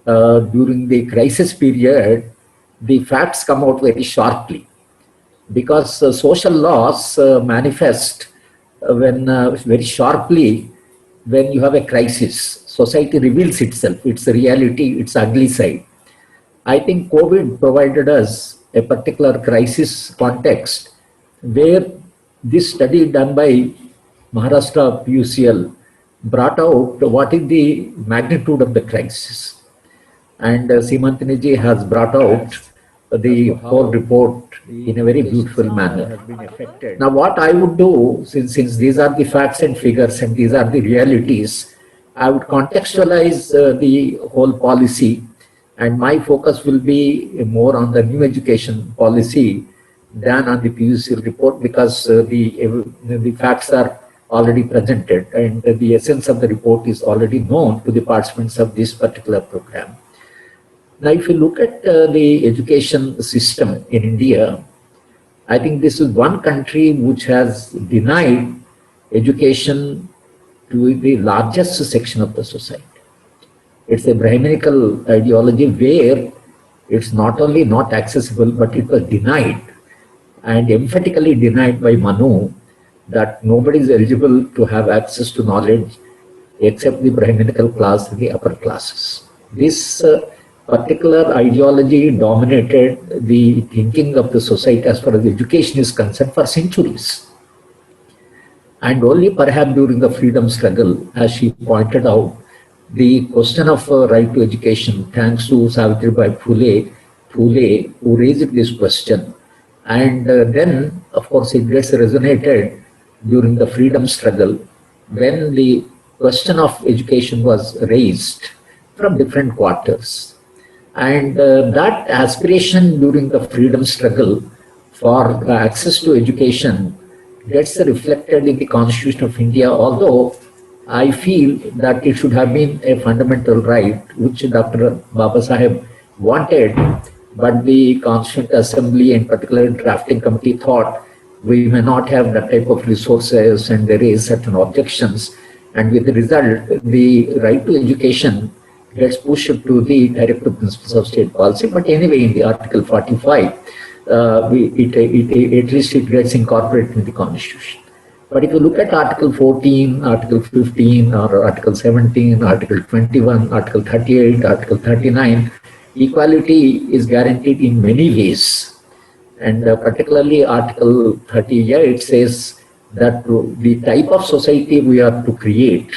during the crisis period, the facts come out very sharply, because social laws manifest when very sharply when you have a crisis. Society reveals itself, its reality, its ugly side. I think COVID provided us a particular crisis context where this study done by Maharashtra PUCL brought out what is the magnitude of the crisis. And Simantini ji has brought out the whole report in a very beautiful manner. Now, what I would do, since these are the facts and figures and these are the realities, I would contextualize the whole policy, and my focus will be more on the new education policy than on the PUCL report, because the facts are already presented and the essence of the report is already known to the participants of this particular program. Now, if you look at the education system in India, I think this is one country which has denied education to the largest section of the society. It's a Brahminical ideology where it's not only not accessible, but it was denied, and emphatically denied by Manu, that nobody is eligible to have access to knowledge except the Brahminical class and the upper classes. This particular ideology dominated the thinking of the society as far as education is concerned for centuries. And only perhaps during the freedom struggle, as she pointed out, the question of right to education, thanks to Savitribai Phule, who raised this question. And then, of course, it gets resonated during the freedom struggle when the question of education was raised from different quarters. And that aspiration during the freedom struggle for access to education gets reflected in the Constitution of India, although I feel that it should have been a fundamental right, which Dr. Baba Saheb wanted, but the Constituent Assembly and particularly drafting committee thought we may not have that type of resources, and they raised certain objections, and with the result, the right to education gets pushed to the directive principles of state policy. But anyway, in the Article 45, at least it gets incorporated in the Constitution. But if you look at Article 14, Article 15, or Article 17, Article 21, Article 38, Article 39, equality is guaranteed in many ways. And particularly Article 38 says that the type of society we are to create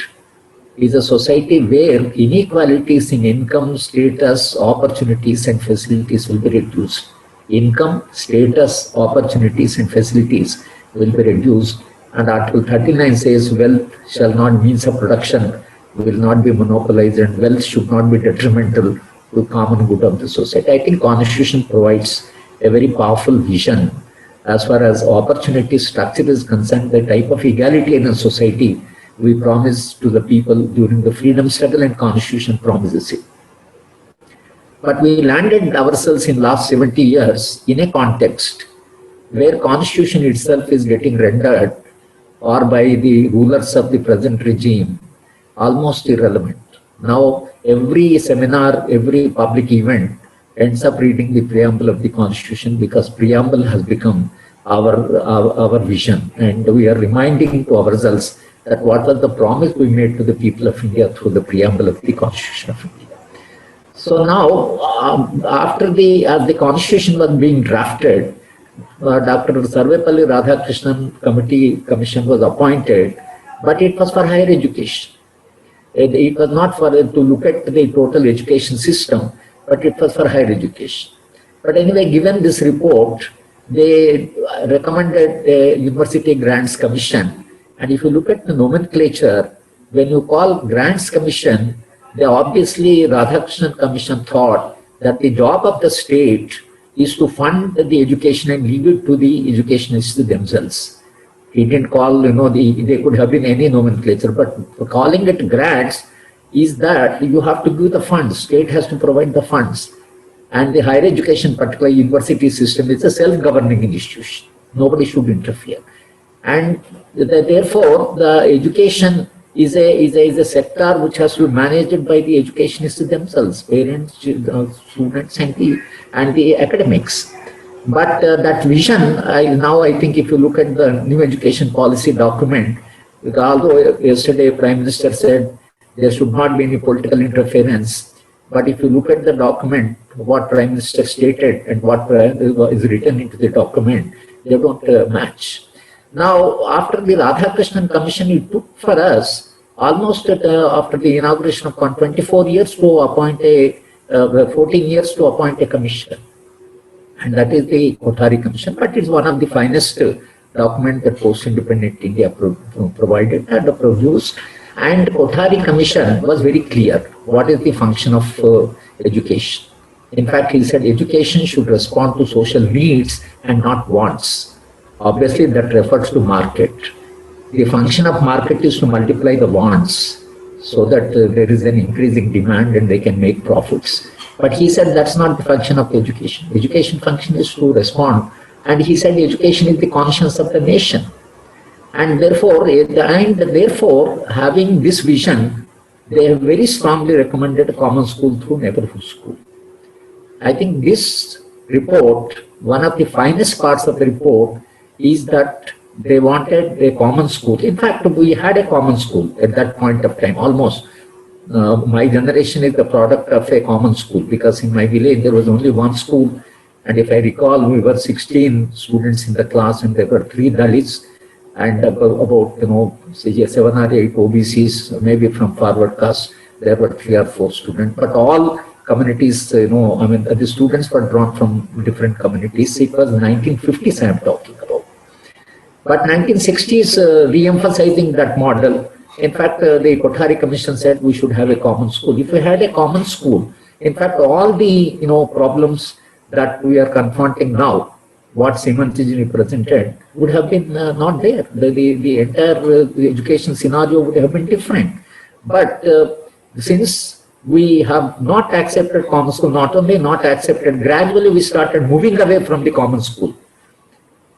is a society where inequalities in income, status, opportunities and facilities will be reduced. Income, status, opportunities and facilities will be reduced. And Article 39 says wealth shall not, means of production will not be monopolized, and wealth should not be detrimental to common good of the society. I think Constitution provides a very powerful vision as far as opportunity structure is concerned, the type of equality in a society we promise to the people during the freedom struggle, and Constitution promises it. But we landed ourselves in last 70 years in a context where Constitution itself is getting rendered, or by the rulers of the present regime, almost irrelevant. Now, every seminar, every public event ends up reading the preamble of the Constitution, because preamble has become our vision, and we are reminding to ourselves that what was the promise we made to the people of India through the preamble of the Constitution of India. So now, after the Constitution was being drafted, Dr. Sarvepalli Radhakrishnan commission was appointed, but it was for higher education. It was not for to look at the total education system, but it was for higher education. But anyway, given this report, they recommended a University Grants Commission. And if you look at the nomenclature, when you call Grants Commission, they obviously, Radhakrishnan Commission thought that the job of the state is to fund the education and leave it to the educationists themselves. He didn't call, they could have been any nomenclature, but calling it grants is that you have to give the funds, state has to provide the funds. And the higher education, particularly university system, is a self-governing institution. Nobody should interfere. And therefore, the education is a sector which has to be managed by the educationists themselves, parents, students, and the academics. But that vision, now I think if you look at the new education policy document, although yesterday Prime Minister said there should not be any political interference, but if you look at the document, what Prime Minister stated and what is written into the document, they don't match. Now, after the Radhakrishnan Commission, it took for us almost after the inauguration of 24 years to appoint 14 years to appoint a commission. And that is the Kothari Commission, but it's one of the finest documents that Post-Independent India provided and produced. And Kothari Commission was very clear. What is the function of education? In fact, he said education should respond to social needs and not wants. Obviously, that refers to market. The function of market is to multiply the wants so that there is an increasing demand and they can make profits. But he said that's not the function of education. Education function is to respond. And he said education is the conscience of the nation. And therefore, having this vision, they have very strongly recommended a common school through neighborhood school. I think this report, one of the finest parts of the report is that they wanted a common school. In fact, we had a common school at that point of time, almost. My generation is the product of a common school because in my village there was only one school. And if I recall, we were 16 students in the class and there were 3 Dalits and about, say 7 or 8 OBCs, maybe from forward caste, there were 3 or 4 students. But all communities, the students were drawn from different communities. It was 1950s I am talking about. But 1960s, re-emphasizing that model. In fact, the Kothari Commission said we should have a common school. If we had a common school, in fact, all the problems that we are confronting now, what Semanthiji presented, would have been not there. The entire education scenario would have been different. But since we have not accepted common school, not only not accepted, gradually we started moving away from the common school.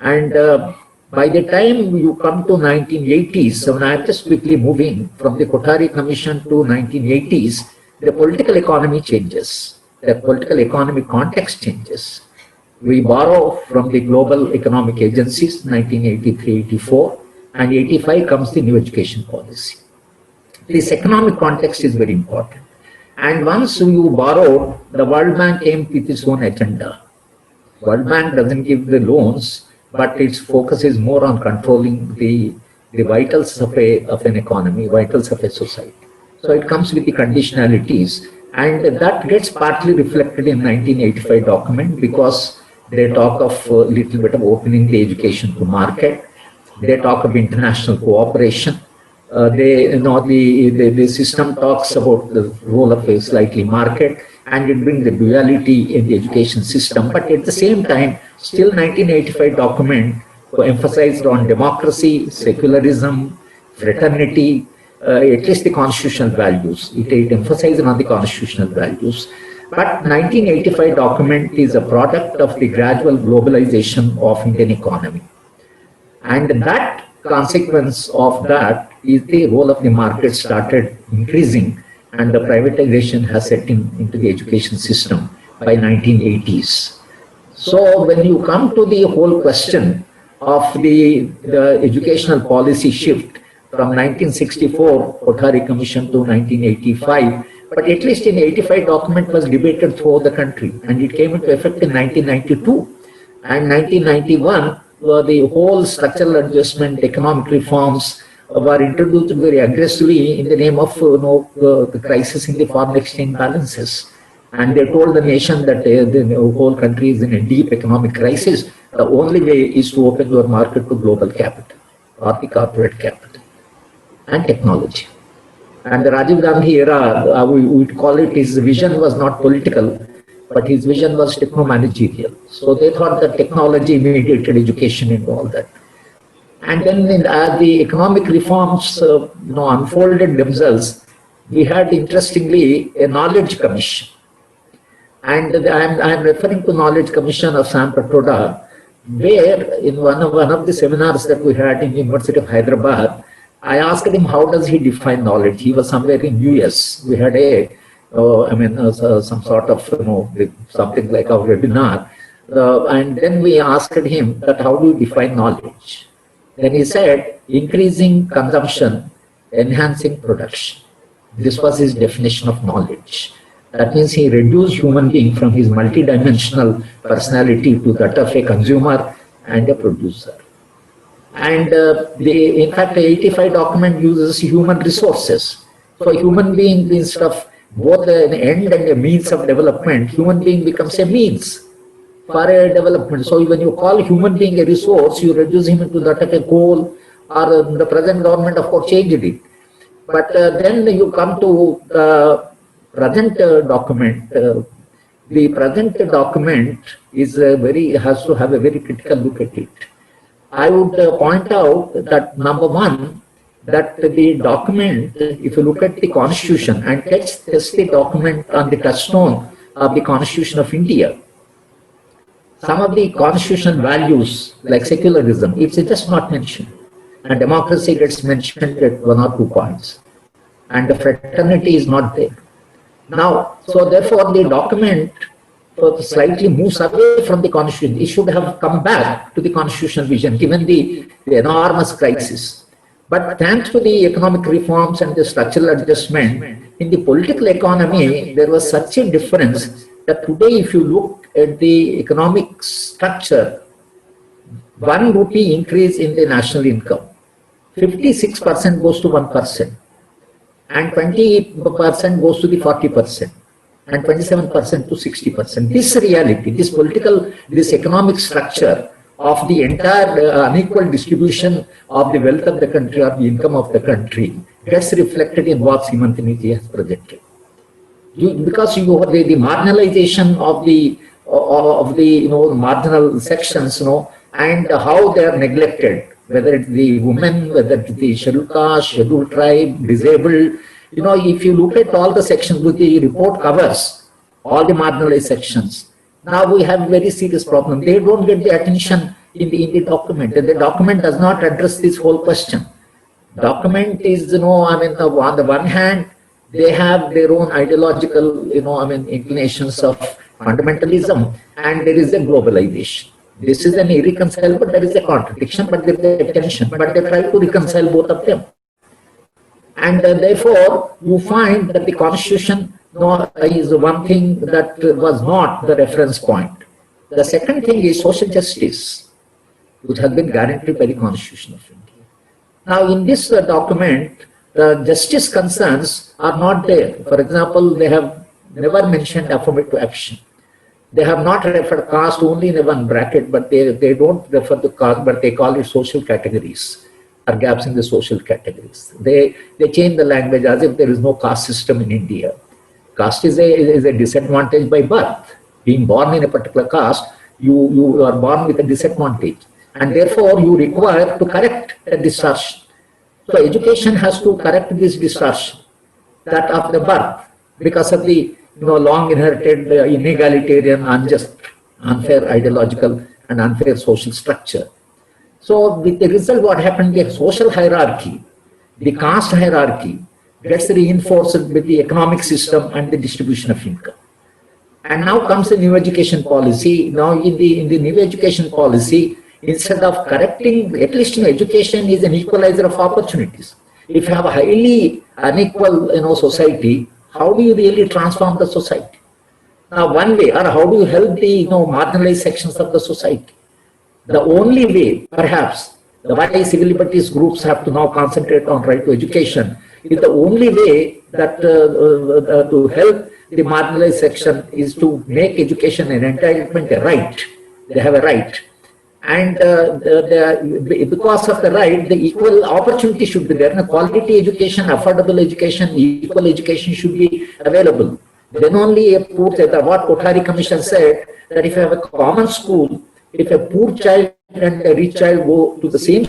And by the time you come to 1980s, so now I'm just quickly moving from the Kothari Commission to 1980s, the political economy changes. The political economic context changes. We borrow from the global economic agencies, 1983-84, and 85 comes the new education policy. This economic context is very important. And once you borrow, the World Bank came with its own agenda. World Bank doesn't give the loans, but its focus is more on controlling the vitals of an economy, vitals of a society. So it comes with the conditionalities, and that gets partly reflected in 1985 document because they talk of a little bit of opening the education to market. They talk of international cooperation. The system talks about the role of a slightly market, and it brings the duality in the education system. But at the same time, still 1985 document emphasized on democracy, secularism, fraternity, at least the constitutional values. It emphasized on the constitutional values. But 1985 document is a product of the gradual globalization of Indian economy. And that consequence of that is the role of the market started increasing, and the privatization has set into the education system by 1980s. So when you come to the whole question of the educational policy shift from 1964 Kothari Commission to 1985, but at least in 85 document was debated throughout the country, and it came into effect in 1992. And 1991, the whole structural adjustment, economic reforms were introduced very aggressively in the name of the crisis in the foreign exchange balances. And they told the nation that the whole country is in a deep economic crisis. The only way is to open your market to global capital or the corporate capital and technology. And the Rajiv Gandhi era, we would call it, his vision was not political, but his vision was techno-managerial. So they thought that technology mediated education and all that. And then the economic reforms unfolded themselves. We had, interestingly, a knowledge commission. And I'm referring to Knowledge Commission of Sam Petroda, where in one of the seminars that we had in University of Hyderabad, I asked him how does he define knowledge. He was somewhere in US. We had some sort of something like a webinar, and then we asked him that how do you define knowledge. Then he said increasing consumption, enhancing production. This was his definition of knowledge. That means he reduced human being from his multidimensional personality to that of a consumer and a producer. And in fact, the 85 document uses human resources. So a human being, instead of both an end and a means of development, human being becomes a means for a development. So when you call human being a resource, you reduce him into that of a coal, or the present government of course changed it. But then you come to the present document. The present document is has to have a very critical look at it. I would point out that number one, that the document, if you look at the Constitution and test the document on the touchstone of the Constitution of India, some of the constitutional values like secularism, it's just not mentioned. And democracy gets mentioned at 1 or 2 points. And the fraternity is not there. Now, so therefore the document slightly moves away from the Constitution. It should have come back to the constitutional vision given the enormous crisis. But thanks to the economic reforms and the structural adjustment, in the political economy, there was such a difference that today if you look at the economic structure, 1 rupee increase in the national income, 56% goes to 1%, and 20% goes to the 40%. And 27% to 60%. This reality, this economic structure of the entire unequal distribution of the wealth of the country or the income of the country gets reflected in what Simanthi has presented. Because you have the marginalization of the marginal sections, and how they are neglected, whether it's the women, whether it's the scheduled caste, scheduled tribe, disabled. If you look at all the sections, which the report covers all the marginalized sections, now we have a very serious problem. They don't get the attention in the document. The document does not address this whole question. Document is, on the one hand, they have their own ideological, inclinations of fundamentalism, and there is a globalization. This is an irreconcilable, there is a contradiction, but there is a tension. But they try to reconcile both of them. And therefore, you find that the Constitution is one thing that was not the reference point. The second thing is social justice, which has been guaranteed by the Constitution of India. Now, in this document, the justice concerns are not there. For example, they have never mentioned affirmative action. They have not referred caste only in one bracket, but they don't refer to caste, but they call it social categories, or gaps in the social categories. They change the language as if there is no caste system in India. Caste is a disadvantage by birth. Being born in a particular caste, you are born with a disadvantage, and therefore you require to correct a distortion. So education has to correct this distortion, that of the birth, because of the long inherited inegalitarian, unjust, unfair ideological and unfair social structure. So with the result, what happened, the social hierarchy, the caste hierarchy gets reinforced with the economic system and the distribution of income. And now comes the new education policy. Now in the new education policy, instead of correcting, at least education is an equalizer of opportunities. If you have a highly unequal society, how do you really transform the society? Now one way, or how do you help the marginalized sections of the society? The only way, perhaps, the why civil liberties groups have to now concentrate on right to education, is the only way that to help the marginalized section is to make education an entitlement a right. They have a right. And because of the right, the equal opportunity should be there. And quality education, affordable education, equal education should be available. Then only what Kothari Commission said, that if you have a common school, if a poor child and a rich child go to the same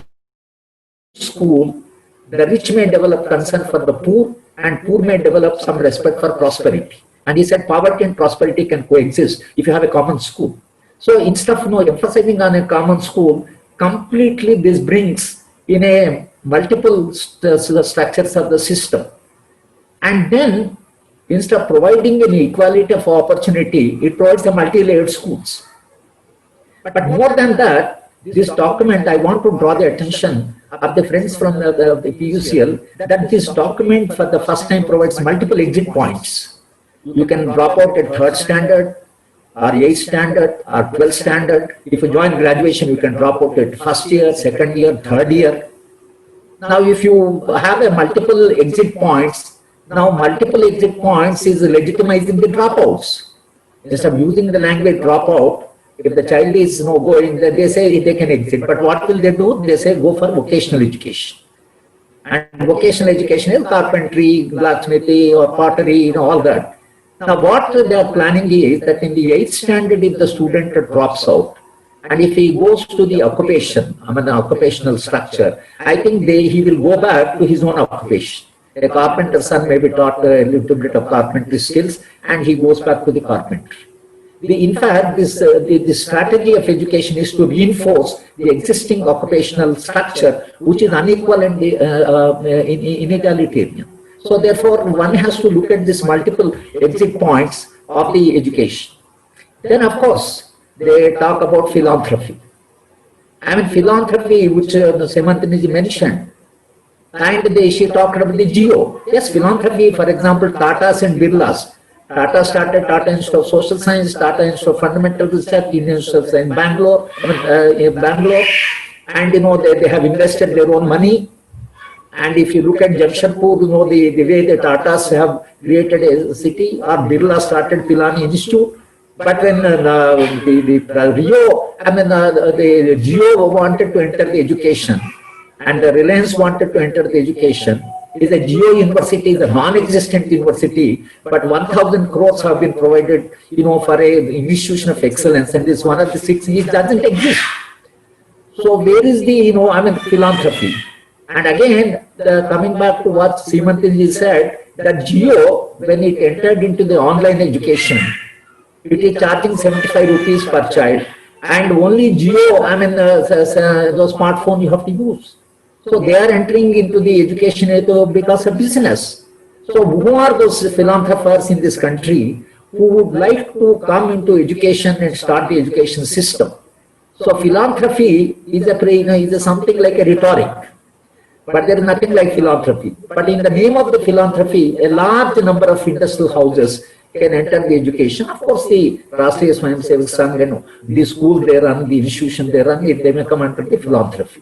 school, the rich may develop concern for the poor, and poor may develop some respect for prosperity. And he said poverty and prosperity can coexist if you have a common school. So instead of emphasizing on a common school, completely this brings in a multiple structures of the system. And then, instead of providing an equality of opportunity, it provides a multi-layered schools. But more than that, this document, I want to draw the attention of the friends from the PUCL that this document for the first time provides multiple exit points. You can drop out at 3rd standard, or 8th standard, or 12th standard. If you join graduation, you can drop out at 1st year, 2nd year, 3rd year. Now, if you have a multiple exit points, now multiple exit points is legitimizing the dropouts. Instead of using the language dropout, if the child is going, they say they can exit. But what will they do? They say go for vocational education. And vocational education is carpentry, blacksmithy, or pottery, all that. Now, what they are planning is that in the 8th standard, if the student drops out, and if he goes to the occupation, occupational structure, I think he will go back to his own occupation. A carpenter's son may be taught a little bit of carpentry skills, and he goes back to the carpentry. In fact, this strategy of education is to reinforce the existing occupational structure, which is unequal and inegalitarian. So therefore, one has to look at this multiple exit points of the education. Then, of course, they talk about philanthropy. Philanthropy, which Semantaniji mentioned, and she talked about the geo. Yes, philanthropy, for example, Tatas and Birlas. Tata started Tata Institute of Social Science, Tata Institute of Fundamental Research, Indian Institute of Science in Bangalore, and they have invested their own money. And if you look at Jamshedpur, the way the Tatas have created a city, or Birla started Pilani Institute. But when the Geo wanted to enter the education, and the Reliance wanted to enter the education, is a Geo university, is a non-existent university, but 1,000 crores have been provided, for a institution of excellence, and this one of the 6 it doesn't exist. So where is the, philanthropy? And again, coming back to what Semantanji said, that Geo, when it entered into the online education, it is charging 75 rupees per child, and only Geo, the smartphone you have to use. So they are entering into the education because of business. So who are those philanthropers in this country who would like to come into education and start the education system? So philanthropy is something like a rhetoric, but there is nothing like philanthropy. But in the name of the philanthropy, a large number of industrial houses can enter the education. Of course, the Rashtriya Swayamsevak Sangh, the schools they run, the institution they run, they may come under the philanthropy.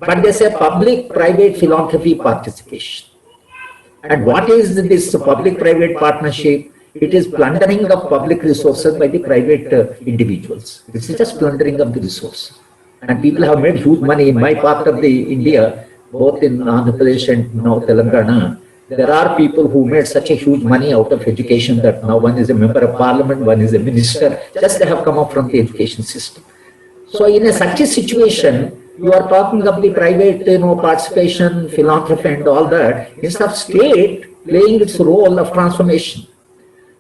But there's a public-private philanthropy participation. And what is this public-private partnership? It is plundering of public resources by the private individuals. This is just plundering of the resources. And people have made huge money in my part of the India, both in Andhra Pradesh and now Telangana. There are people who made such a huge money out of education that now one is a member of parliament, one is a minister, just they have come up from the education system. So in such a situation, you are talking of the private participation, philanthropy and all that, instead of state playing its role of transformation.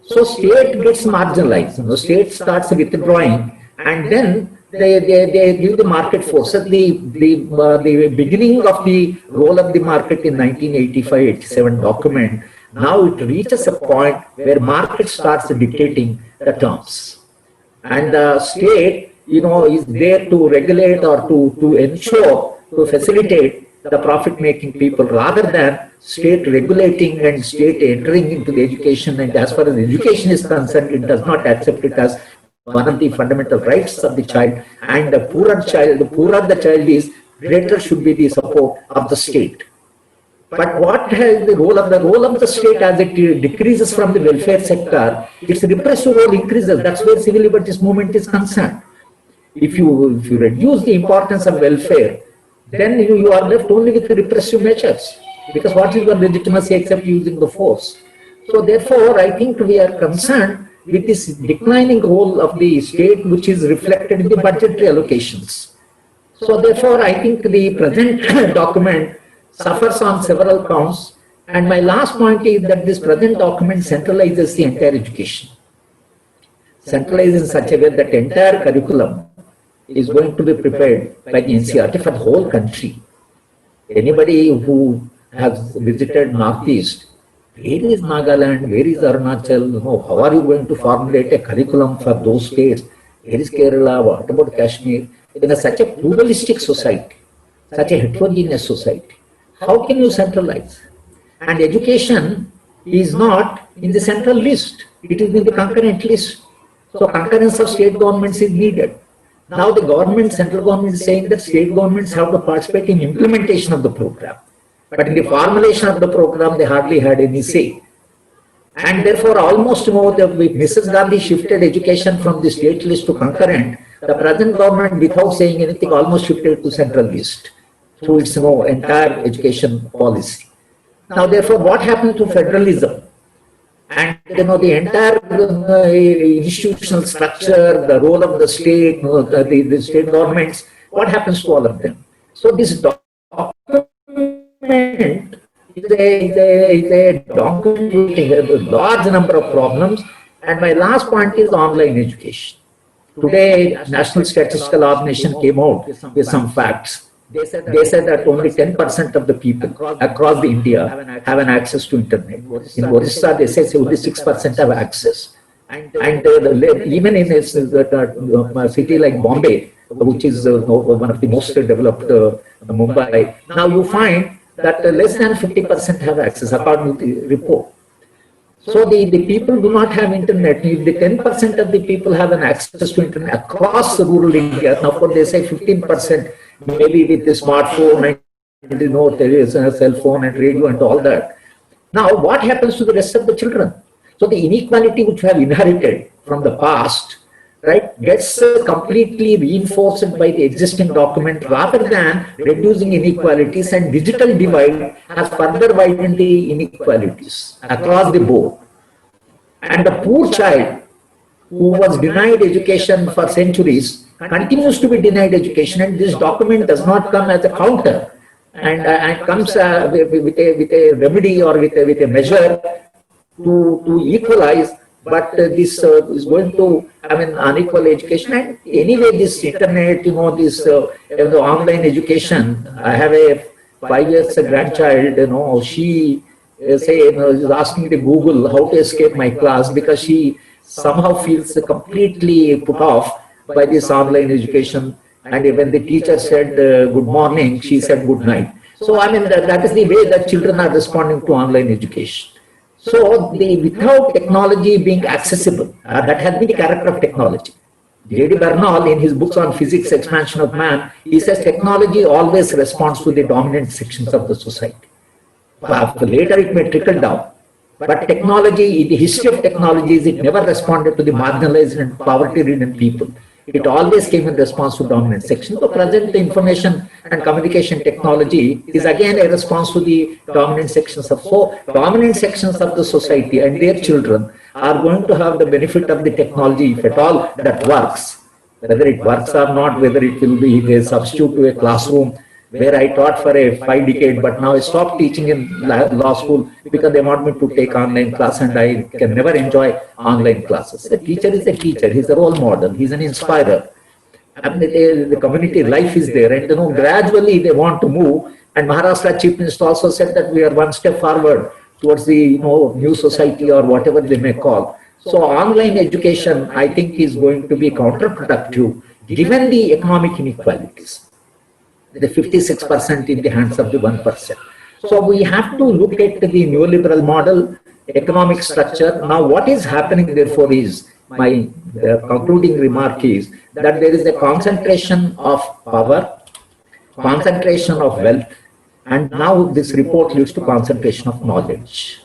So state gets marginalized, state starts withdrawing, and then they give the market forces. The beginning of the role of the market in 1985-87 document, now it reaches a point where market starts dictating the terms. And the state is there to regulate or to ensure, to facilitate the profit-making people, rather than state regulating and state entering into the education. And as far as education is concerned, it does not accept it as one of the fundamental rights of the child. And the poorer the child is, greater should be the support of the state. But what has the role of the state as it decreases from the welfare sector, its repressive role increases. That's where civil liberties movement is concerned. If you reduce the importance of welfare, then you are left only with the repressive measures, because what is your legitimacy except using the force? So therefore, I think we are concerned with this declining role of the state, which is reflected in the budgetary allocations. So therefore, I think the present document suffers on several counts. And my last point is that this present document centralizes the entire education. Centralizes in such a way that entire curriculum is going to be prepared by the NCERT for the whole country. Anybody who has visited Northeast, where is Nagaland, where is Arunachal, how are you going to formulate a curriculum for those states? Where is Kerala, what about Kashmir? In such a pluralistic society, such a heterogeneous society, how can you centralize? And education is not in the central list, it is in the concurrent list. So concurrence of state governments is needed. Now the government, central government is saying that state governments have to participate in implementation of the program. But in the formulation of the program, they hardly had any say. And therefore, almost Mrs. Gandhi shifted education from the state list to concurrent. The present government, without saying anything, almost shifted to central list through its entire education policy. Now, therefore, what happened to federalism? And the entire institutional structure, the role of the state, the state governments, what happens to all of them? So this document is a document with a large number of problems. And my last point is online education. Today, National Statistical Organization came out with some facts. They said that only 10% of the people across the India have an access to internet. In Orissa, they say only 6% have access. And even in a city like Bombay, which is one of the most developed Mumbai, now you find that less than 50% have access according to the report. So the people do not have internet. If the 10% of the people have an access to internet across rural India, now they say 15%, maybe with the smartphone and there is a cell phone and radio and all that. Now what happens to the rest of the children? So the inequality which we have inherited from the past, right, gets completely reinforced by the existing document rather than reducing inequalities, and digital divide has further widened the inequalities across the board. And the poor child who was denied education for centuries continues to be denied education, and this document does not come as a counter and comes with a remedy or with a measure to equalize. But this is going to have an unequal education. And anyway, this internet, this the online education. I have a 5 years grandchild. She is asking the Google how to escape my class because she somehow feels completely put off by this online education. And when the teacher said good morning, she said good night. So that is the way that children are responding to online education. So without technology being accessible, that has been the character of technology. J.D. Bernal, in his books on physics, expansion of man, he says technology always responds to the dominant sections of the society. Later it may trickle down. But technology, the history of technology is it never responded to the marginalized and poverty-ridden people. It always came in response to dominant sections. So present information and communication technology is again a response to the dominant sections of. So dominant sections of the society and their children are going to have the benefit of the technology, if at all that works. Whether it works or not, whether it will be a substitute to a classroom where I taught for a 5 decades, but now I stopped teaching in law school because they want me to take online class and I can never enjoy online classes. A teacher is a teacher, he's a role model, he's an inspirer. And the community life is there, and gradually they want to move. And Maharashtra Chief Minister also said that we are one step forward towards the new society or whatever they may call. So online education, I think, is going to be counterproductive given the economic inequalities. The 56% in the hands of the 1%. So we have to look at the neoliberal model, economic structure. Now what is happening therefore is, my concluding remark is that there is a concentration of power, concentration of wealth, and now this report leads to concentration of knowledge.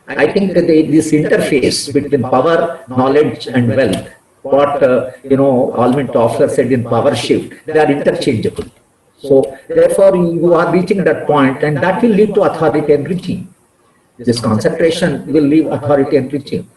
I think that this interface between power, knowledge and wealth, what Almond Toffler said in Power Shift, they are interchangeable. So therefore you are reaching that point, and that will lead to authoritarian regime. This concentration will leave authoritarian regime.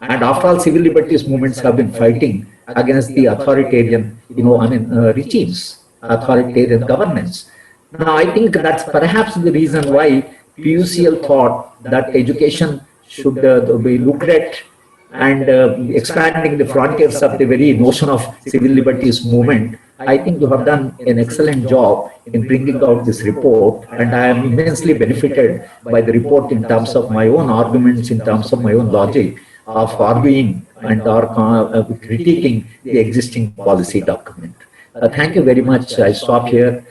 And after all, civil liberties movements have been fighting against the authoritarian, regimes, authoritarian governance. Now I think that's perhaps the reason why PUCL thought that education should be looked at and expanding the frontiers of the very notion of civil liberties movement I think you have done an excellent job in bringing out this report, and I am immensely benefited by the report in terms of my own arguments, in terms of my own logic of arguing and or critiquing the existing policy document. Thank you very much. I stop here.